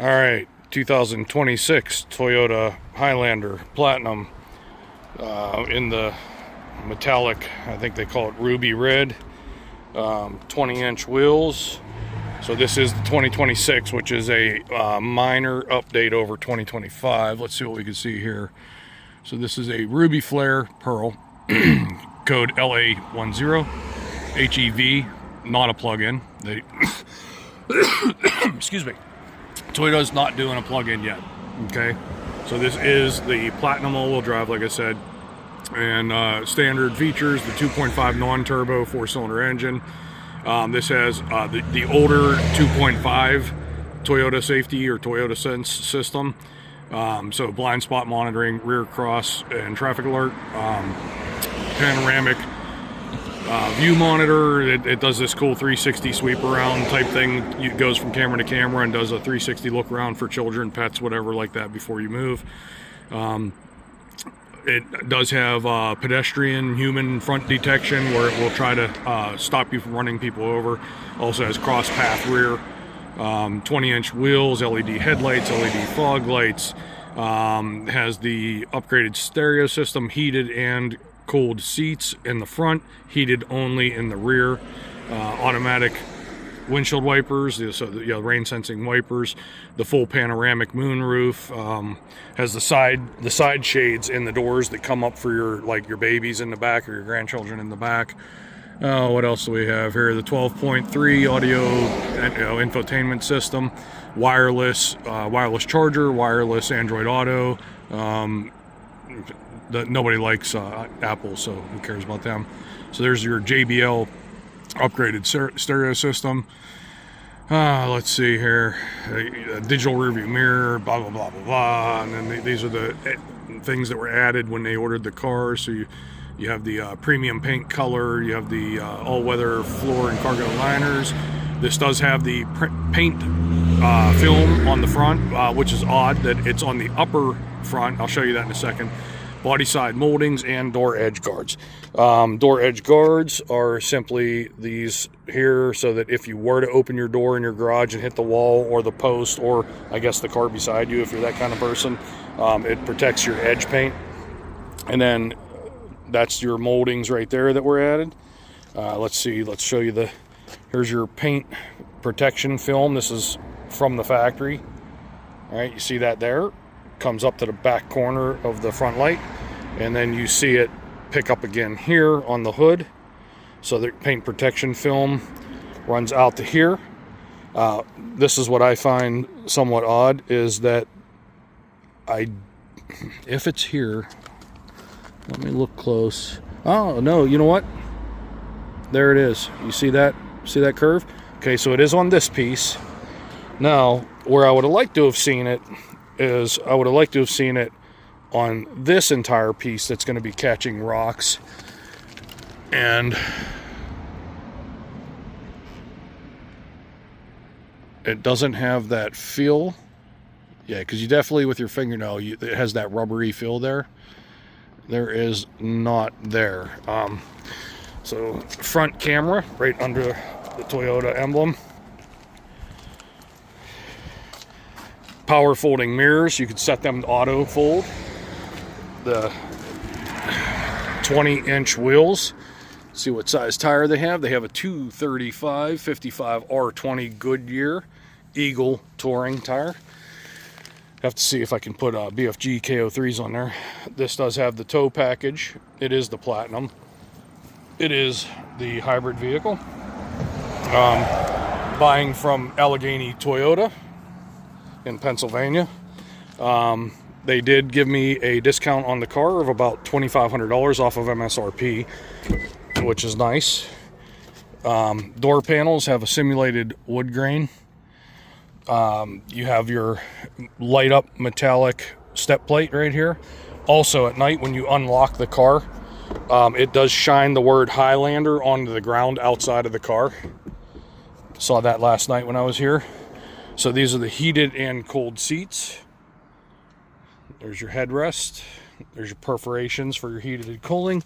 All right, 2026 Toyota Highlander Platinum in the metallic, I think they call it ruby red, 20-inch wheels. So this is the 2026, which is a minor update over 2025. Let's see what we can see here. So this is a ruby flare pearl, code LA10, HEV, not a plug-in. They excuse me. Toyota's not doing a plug-in yet. Okay, so this is the Platinum all-wheel drive, like I said, and standard features: the 2.5 non-turbo 4-cylinder engine. This has the older 2.5 Toyota safety or Toyota Sense system. So blind spot monitoring, rear cross and traffic alert, panoramic view monitor. It does this cool 360 sweep around type thing. It goes from camera to camera and does a 360 look around for children, pets, whatever like that before you move. It does have pedestrian human front detection, where it will try to stop you from running people over. Also has cross path rear, 20-inch wheels, LED headlights, LED fog lights, has the upgraded stereo system, heated and cooled seats in the front, heated only in the rear, automatic windshield wipers, so the rain sensing wipers, the full panoramic moonroof, has the side shades in the doors that come up for your babies in the back or your grandchildren in the back. What else do we have here? The 12.3 audio and infotainment system, wireless charger, wireless Android Auto. Nobody likes Apple, so who cares about them? So there's your JBL upgraded stereo system. Let's see here, digital rearview mirror, blah blah blah blah blah. And then these are the things that were added when they ordered the car. So you have the premium paint color, you have the all-weather floor and cargo liners. This does have the paint film on the front, which is odd that it's on the upper front. I'll show you that in a second. Body side moldings and door edge guards. Door edge guards are simply these here, so that if you were to open your door in your garage and hit the wall or the post, or I guess the car beside you if you're that kind of person, it protects your edge paint. And then that's your moldings right there that were added. Let's see, let's show you here's your paint protection film. This is from the factory. All right, you see that there? Comes up to the back corner of the front light, and then you see it pick up again here on the hood. So the paint protection film runs out to here. This is what I find somewhat odd, is that if it's here, let me look close. Oh no, you know what? There it is. You see that? See that curve? Okay, so it is on this piece. Now, where I would have liked to have seen it is I would have liked to have seen it on this entire piece that's going to be catching rocks. And it doesn't have that feel. Yeah, because you definitely, with your fingernail, it has that rubbery feel there. There is not there. So front camera right under the Toyota emblem. Power folding mirrors, you could set them to auto fold. The 20-inch wheels. Let's see what size tire they have. They have a 235/55 R20 Goodyear Eagle touring tire. Have to see if I can put BFG KO3s on there. This does have the tow package. It is the Platinum. It is the hybrid vehicle. Buying from Allegheney Toyota in Pennsylvania. They did give me a discount on the car of about $2,500 off of MSRP, which is nice. Door panels have a simulated wood grain. You have your light up metallic step plate right here. Also at night when you unlock the car, it does shine the word Highlander onto the ground outside of the car. Saw that last night when I was here. So these are the heated and cooled seats. There's your headrest. There's your perforations for your heated and cooling.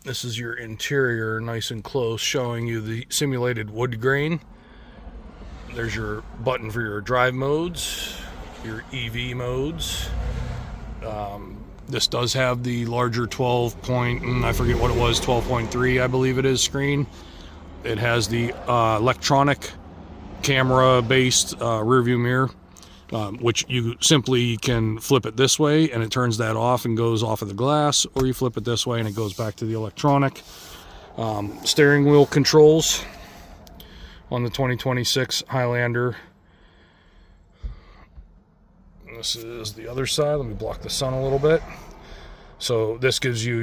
This is your interior, nice and close, showing you the simulated wood grain. There's your button for your drive modes, your EV modes. This does have the larger 12 point, I forget what it was, 12.3 I believe it is screen. It has the electronic camera based rear view mirror, which you simply can flip it this way and it turns that off and goes off of the glass, or you flip it this way and it goes back to the electronic. Steering wheel controls on the 2026 Highlander. This is the other side. Let me block the sun a little bit. So this gives you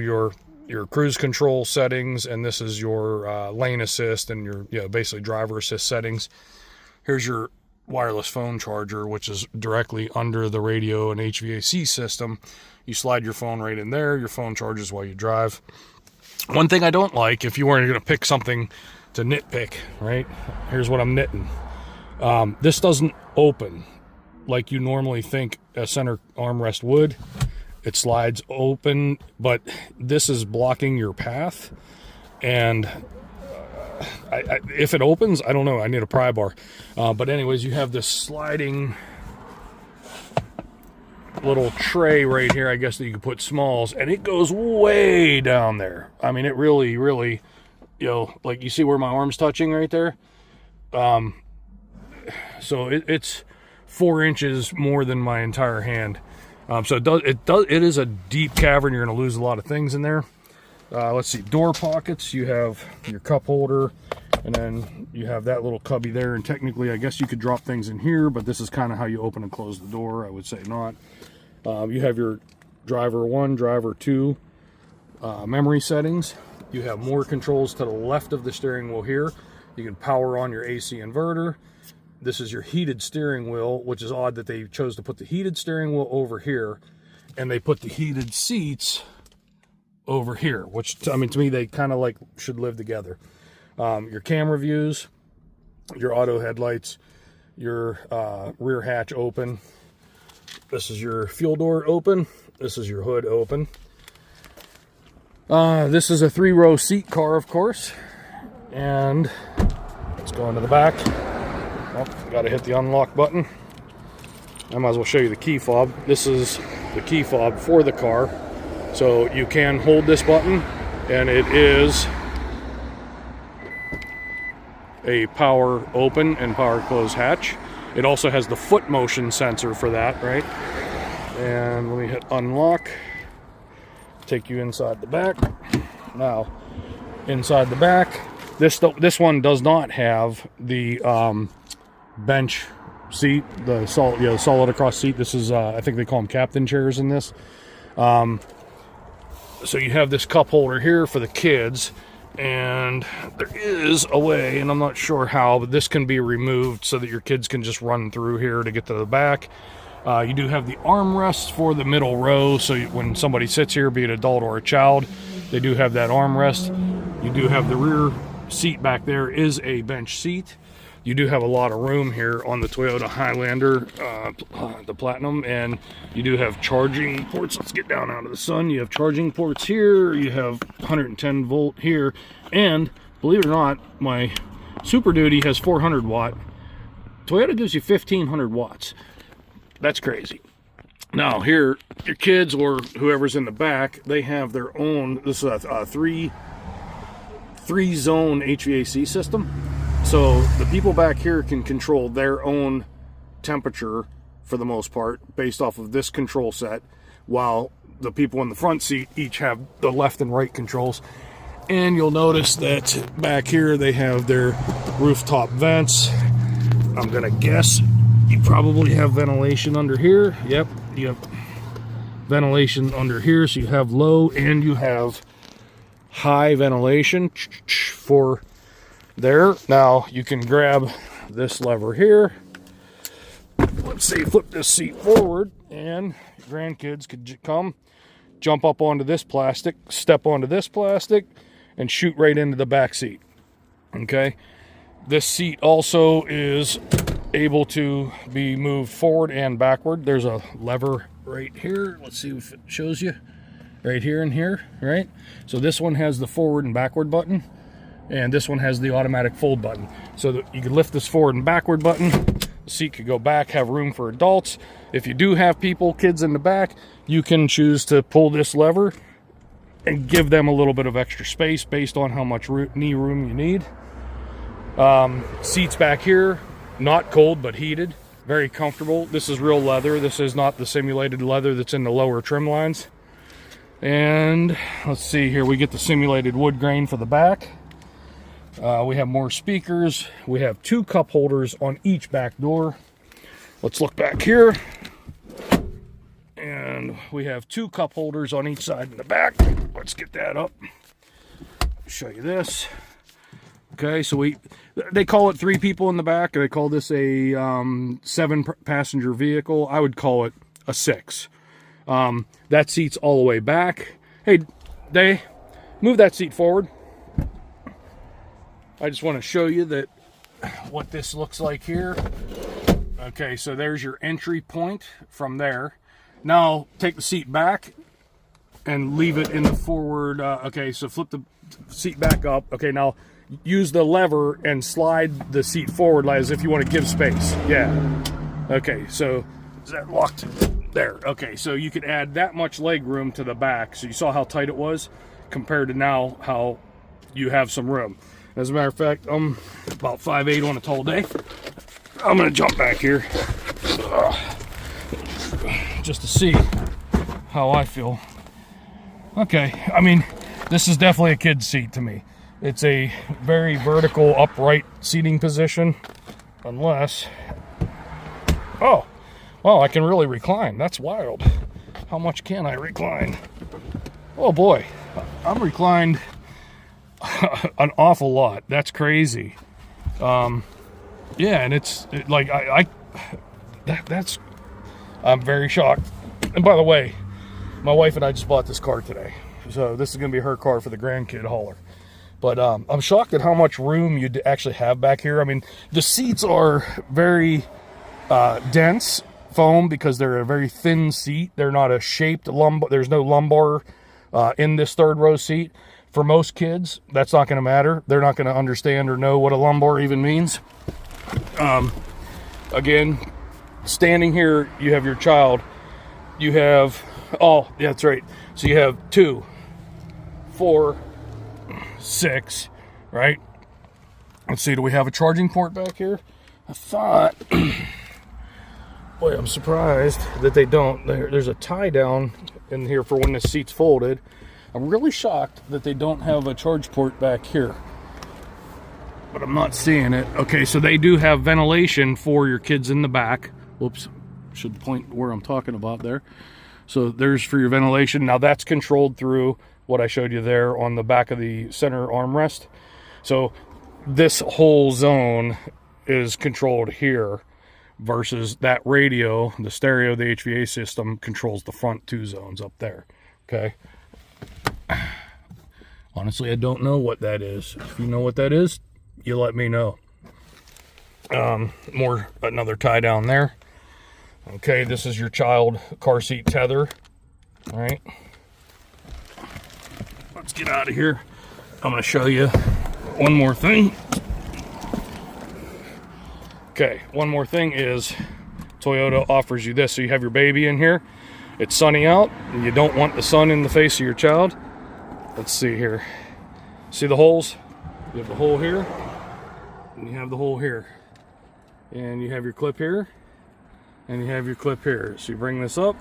your cruise control settings, and this is your lane assist and your basically driver assist settings. Here's your wireless phone charger, which is directly under the radio and HVAC system. You slide your phone right in there. Your phone charges while you drive. One thing I don't like, if you weren't going to pick something to nitpick, right? Here's what I'm knitting. This doesn't open like you normally think a center armrest would. It slides open, but this is blocking your path. And if it opens, I don't know. I need a pry bar. But anyways, you have this sliding little tray right here, I guess, that you can put smalls, and it goes way down there. I mean, it really, really, like you see where my arm's touching right there. So it's 4 inches more than my entire hand. So it is a deep cavern. You're going to lose a lot of things in there. Let's see, door pockets. You have your cup holder, and then you have that little cubby there. And technically, I guess you could drop things in here, but this is kind of how you open and close the door. I would say not. You have your driver 1, driver 2 memory settings. You have more controls to the left of the steering wheel here. You can power on your AC inverter. This is your heated steering wheel, which is odd that they chose to put the heated steering wheel over here and they put the heated seats over here, which, I mean, to me, they kind of like should live together. Your camera views, your auto headlights, your rear hatch open. This is your fuel door open. This is your hood open. This is a 3-row seat car, of course. And let's go into the back. Oh, got to hit the unlock button. I might as well show you the key fob. This is the key fob for the car. So you can hold this button, and it is a power open and power close hatch. It also has the foot motion sensor for that, right? And let me hit unlock. Take you inside the back. Now, inside the back, this one does not have the bench seat, the solid across seat. This is I think they call them captain chairs in this. So you have this cup holder here for the kids, and there is a way, and I'm not sure how, but this can be removed so that your kids can just run through here to get to the back. You do have the armrest for the middle row, so when somebody sits here, be it an adult or a child, they do have that armrest. You do have the rear seat back there is a bench seat. You do have a lot of room here on the Toyota Highlander, the Platinum, and you do have charging ports. Let's get down out of the sun. You have charging ports here. You have 110 volt here, and believe it or not, my Super Duty has 400 watt. Toyota gives you 1500 watts. That's crazy. Now here, your kids or whoever's in the back, they have their own. This is a three zone HVAC system. So the people back here can control their own temperature for the most part based off of this control set, while the people in the front seat each have the left and right controls. And you'll notice that back here they have their rooftop vents. I'm gonna guess you probably have ventilation under here. Yep, you have ventilation under here, so you have low and you have high ventilation for there. Now you can grab this lever here. Let's say flip this seat forward, and your grandkids could come, jump up onto this plastic, step onto this plastic, and shoot right into the back seat. Okay, this seat also is able to be moved forward and backward. There's a lever right here. Let's see if it shows you right here and here, right? So this one has the forward and backward button. and this one has the automatic fold button. So that you can lift this forward and backward button. The seat could go back, have room for adults. If you do have kids in the back, you can choose to pull this lever and give them a little bit of extra space based on how much knee room you need. Seats back here, not cold but heated, very comfortable. This is real leather. This is not the simulated leather that's in the lower trim lines. And let's see here, we get the simulated wood grain for the back. We have more speakers. We have 2 cup holders on each back door. Let's look back here. And we have 2 cup holders on each side in the back. Let's get that up. Show you this. Okay, so they call it 3 people in the back. They call this a 7-passenger vehicle. I would call it a 6. That seat's all the way back. Hey, Day, move that seat forward. I just want to show you that what this looks like here. Okay, so there's your entry point from there. Now take the seat back and leave it in the forward. Okay, so flip the seat back up. Okay, now use the lever and slide the seat forward as if you want to give space. Yeah. Okay, so is that locked? There. Okay, so you could add that much leg room to the back. So you saw how tight it was compared to now how you have some room. As a matter of fact, I'm about 5'8" on a tall day. I'm going to jump back here just to see how I feel. Okay, I mean, this is definitely a kid's seat to me. It's a very vertical, upright seating position, unless... Oh, well, I can really recline. That's wild. How much can I recline? Oh boy, I'm reclined an awful lot. That's crazy. Yeah, and I'm very shocked. And by the way, my wife and I just bought this car today, so this is going to be her car for the grandkid hauler. But I'm shocked at how much room you actually have back here. I mean, the seats are very dense foam because they're a very thin seat. They're not a shaped lumbar. There's no lumbar in this third row seat. For most kids, that's not going to matter. They're not going to understand or know what a lumbar even means. Again, standing here, you have your child. You have, oh, yeah, that's right. So you have 2, 4, 6, right? Let's see, do we have a charging port back here? I thought, boy, I'm surprised that they don't. There's a tie down in here for when the seat's folded. I'm really shocked that they don't have a charge port back here, but I'm not seeing it. Okay, so they do have ventilation for your kids in the back. Whoops, should point where I'm talking about there. So there's for your ventilation. Now that's controlled through what I showed you there on the back of the center armrest. So this whole zone is controlled here versus that radio, the stereo, the HVA system controls the front 2 zones up there. Okay. Honestly, I don't know what that is. If you know what that is, you let me know. Another tie down there. Okay, this is your child car seat tether. All right. Let's get out of here. I'm going to show you one more thing. Okay, one more thing is Toyota offers you this. So you have your baby in here. It's sunny out, and you don't want the sun in the face of your child. Let's see here. See the holes? You have the hole here, and you have the hole here. And you have your clip here, and you have your clip here. So you bring this up.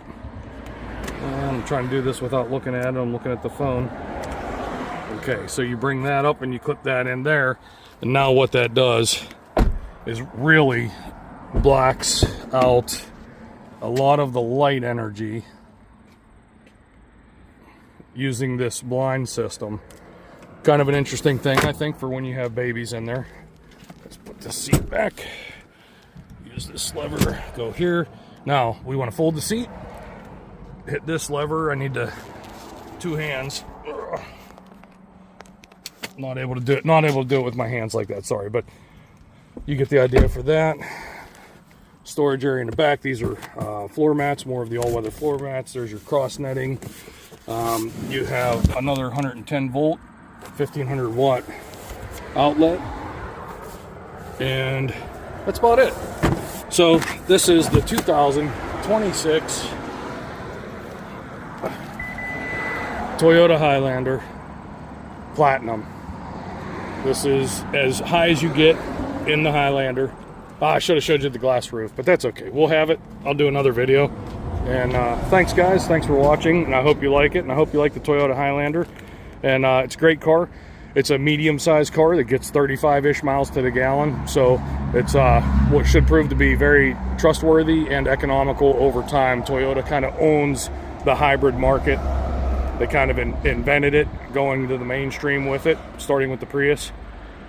I'm trying to do this without looking at it. I'm looking at the phone. Okay, so you bring that up and you clip that in there. And now what that does is really blacks out a lot of the light energy using this blind system. Kind of an interesting thing, I think, for when you have babies in there. Let's put the seat back. Use this lever, go here. Now, we want to fold the seat. Hit this lever. I need to 2 hands. Not able to do it with my hands like that, sorry, but you get the idea for that. Storage area in the back. These are floor mats, more of the all-weather floor mats. There's your cross netting. You have another 110 volt, 1500 watt outlet, and that's about it. So this is the 2026 Toyota Highlander Platinum. This is as high as you get in the Highlander. I should have showed you the glass roof, but that's okay. We'll have it. I'll do another video. And thanks, guys. Thanks for watching, and I hope you like it, and I hope you like the Toyota Highlander. And it's a great car. It's a medium-sized car that gets 35-ish miles to the gallon, so it's what should prove to be very trustworthy and economical over time. Toyota kind of owns the hybrid market. They kind of invented it, going to the mainstream with it, starting with the Prius.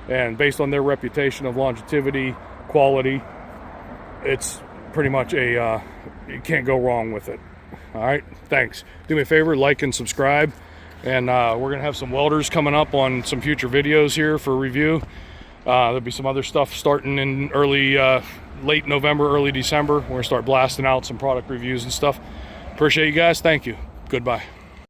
And based on their reputation of longevity, quality, it's pretty much a, you can't go wrong with it. All right, thanks. Do me a favor, like and subscribe. And we're gonna have some welders coming up on some future videos here for review. There'll be some other stuff starting in late November, early December. We're gonna start blasting out some product reviews and stuff. Appreciate you guys, thank you, goodbye.